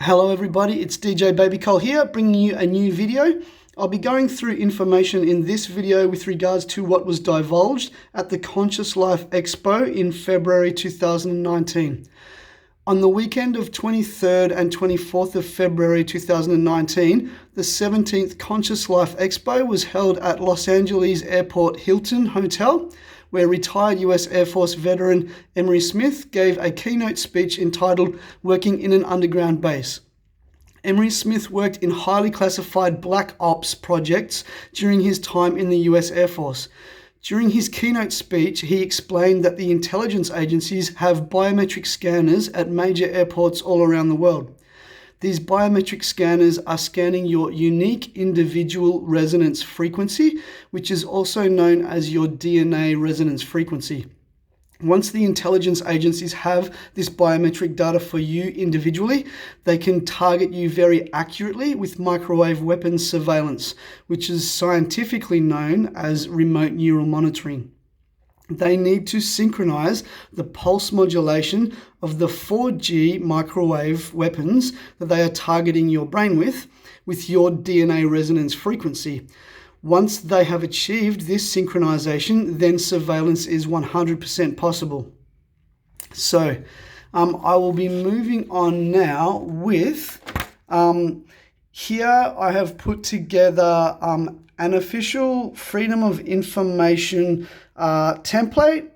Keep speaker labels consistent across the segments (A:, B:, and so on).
A: Hello everybody, it's DJ Baby Cole here, bringing you a new video. I'll be going through information in this video with regards to what was divulged at the Conscious Life Expo in February 2019. On the weekend of 23rd and 24th of February 2019, the 17th Conscious Life Expo was held at Los Angeles Airport Hilton Hotel, where retired US Air Force veteran Emery Smith gave a keynote speech entitled Working in an Underground Base. Emery Smith worked in highly classified black ops projects during his time in the US Air Force. During his keynote speech, he explained that the intelligence agencies have biometric scanners at major airports all around the world. These biometric scanners are scanning your unique individual resonance frequency, which is also known as your DNA resonance frequency. Once the intelligence agencies have this biometric data for you individually, they can target you very accurately with microwave weapons surveillance, which is scientifically known as remote neural monitoring. They need to synchronize the pulse modulation of the 4G microwave weapons that they are targeting your brain with your DNA resonance frequency. Once they have achieved this synchronization, then surveillance is 100% possible. So I will be moving on now with, here I have put together an official Freedom of Information template,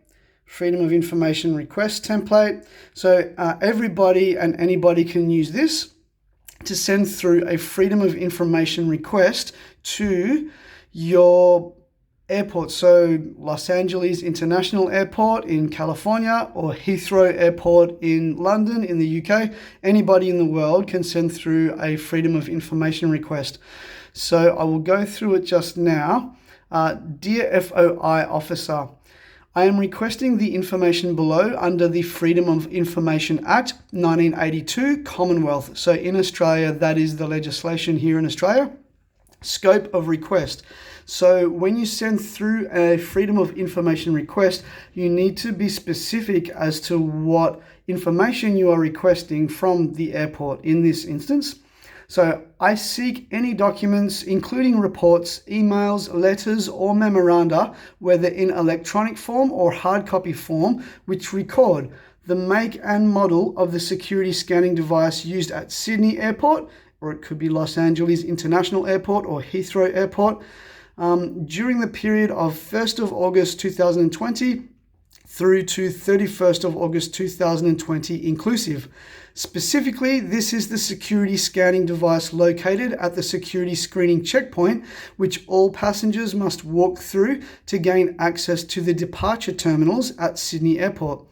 A: Freedom of Information request template. So everybody and anybody can use this to send through a Freedom of Information request to your airport. So Los Angeles International Airport in California or Heathrow Airport in London in the UK. Anybody in the world can send through a Freedom of Information request. So I will go through it just now. Dear FOI officer, I am requesting the information below under the Freedom of Information Act 1982 Commonwealth. So in Australia, that is the legislation here in Australia. Scope of request. So when you send through a Freedom of Information request, you need to be specific as to what information you are requesting from the airport in this instance. So I seek any documents, including reports, emails, letters, or memoranda, whether in electronic form or hard copy form, which record the make and model of the security scanning device used at Sydney Airport, or it could be Los Angeles International Airport or Heathrow Airport, during the period of 1st of August 2020 through to 31st of August 2020 inclusive. Specifically, this is the security scanning device located at the security screening checkpoint, which all passengers must walk through to gain access to the departure terminals at Sydney Airport.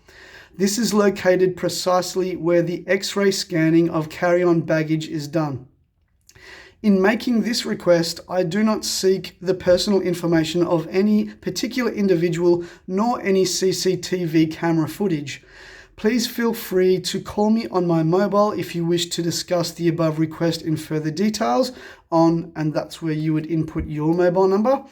A: This is located precisely where the X-ray scanning of carry-on baggage is done. In making this request, I do not seek the personal information of any particular individual nor any CCTV camera footage. Please feel free to call me on my mobile if you wish to discuss the above request in further details and that's where you would input your mobile number.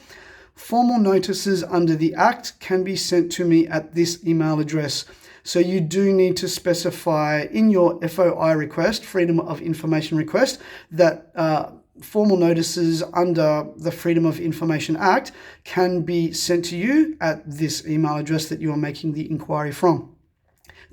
A: Formal notices under the Act can be sent to me at this email address. So you do need to specify in your FOI request, Freedom of Information request, that formal notices under the Freedom of Information Act can be sent to you at this email address that you are making the inquiry from.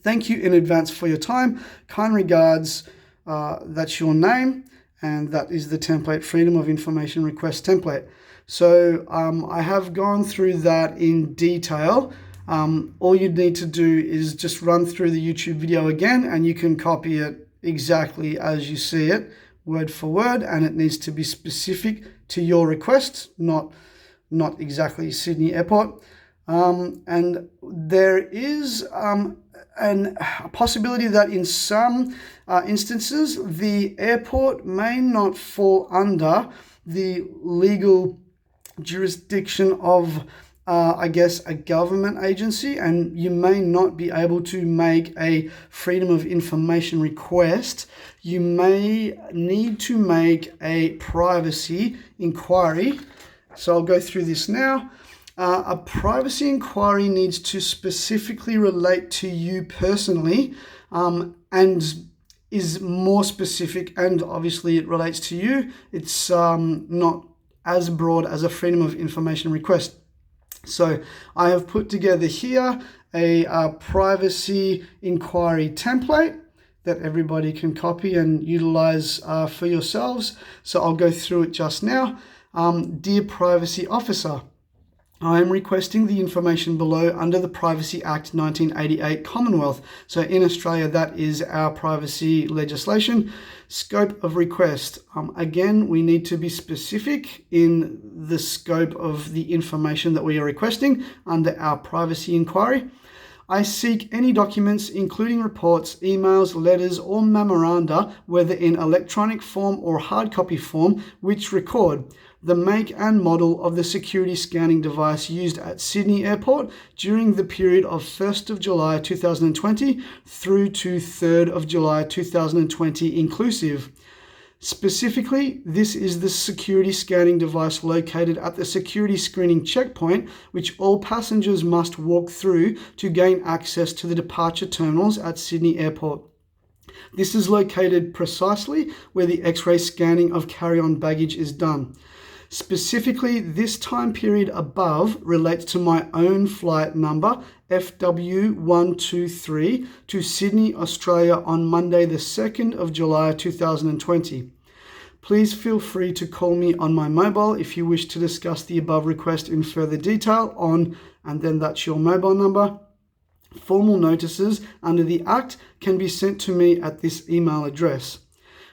A: Thank you in advance for your time. Kind regards, that's your name, and that is the template, Freedom of Information request template. So I have gone through that in detail. All you need to do is just run through the YouTube video again, and you can copy it exactly as you see it, word for word, and it needs to be specific to your request, not exactly Sydney Airport. And there is a possibility that in some instances, the airport may not fall under the legal jurisdiction of a government agency, and you may not be able to make a Freedom of Information request. You may need to make a privacy inquiry. So I'll go through this now. A privacy inquiry needs to specifically relate to you personally, and is more specific, and obviously it relates to you. It's not as broad as a freedom of information request. So I have put together here a privacy inquiry template that everybody can copy and utilize for yourselves. So I'll go through it just now. Dear Privacy Officer, I am requesting the information below under the Privacy Act 1988 Commonwealth. So in Australia, that is our privacy legislation. Scope of request. Again, we need to be specific in the scope of the information that we are requesting under our privacy inquiry. I seek any documents, including reports, emails, letters, or memoranda, whether in electronic form or hard copy form, which record the make and model of the security scanning device used at Sydney Airport during the period of 1st of July 2020 through to 3rd of July 2020 inclusive. Specifically, this is the security scanning device located at the security screening checkpoint, which all passengers must walk through to gain access to the departure terminals at Sydney Airport. This is located precisely where the X-ray scanning of carry-on baggage is done. Specifically, this time period above relates to my own flight number FW123 to Sydney, Australia on Monday the 2nd of July 2020. Please feel free to call me on my mobile if you wish to discuss the above request in further detail on, and then that's your mobile number. Formal notices under the Act can be sent to me at this email address.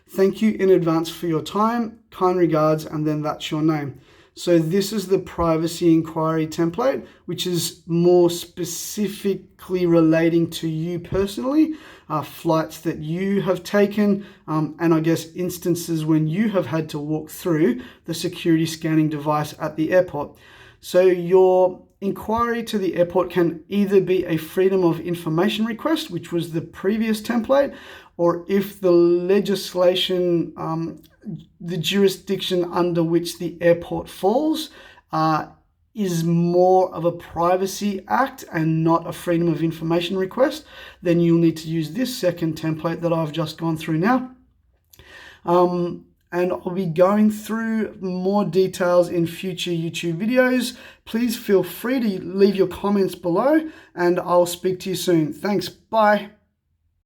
A: Thank you in advance for your time. Kind regards, and then that's your name. So this is the privacy inquiry template, which is more specifically relating to you personally, flights that you have taken, and I guess instances when you have had to walk through the security scanning device at the airport. So your inquiry to the airport can either be a freedom of information request, which was the previous template, or if the legislation, the jurisdiction under which the airport falls is more of a privacy act and not a freedom of information request, then you'll need to use this second template that I've just gone through now. And I'll be going through more details in future YouTube videos. Please feel free to leave your comments below, and I'll speak to you soon. Thanks. Bye.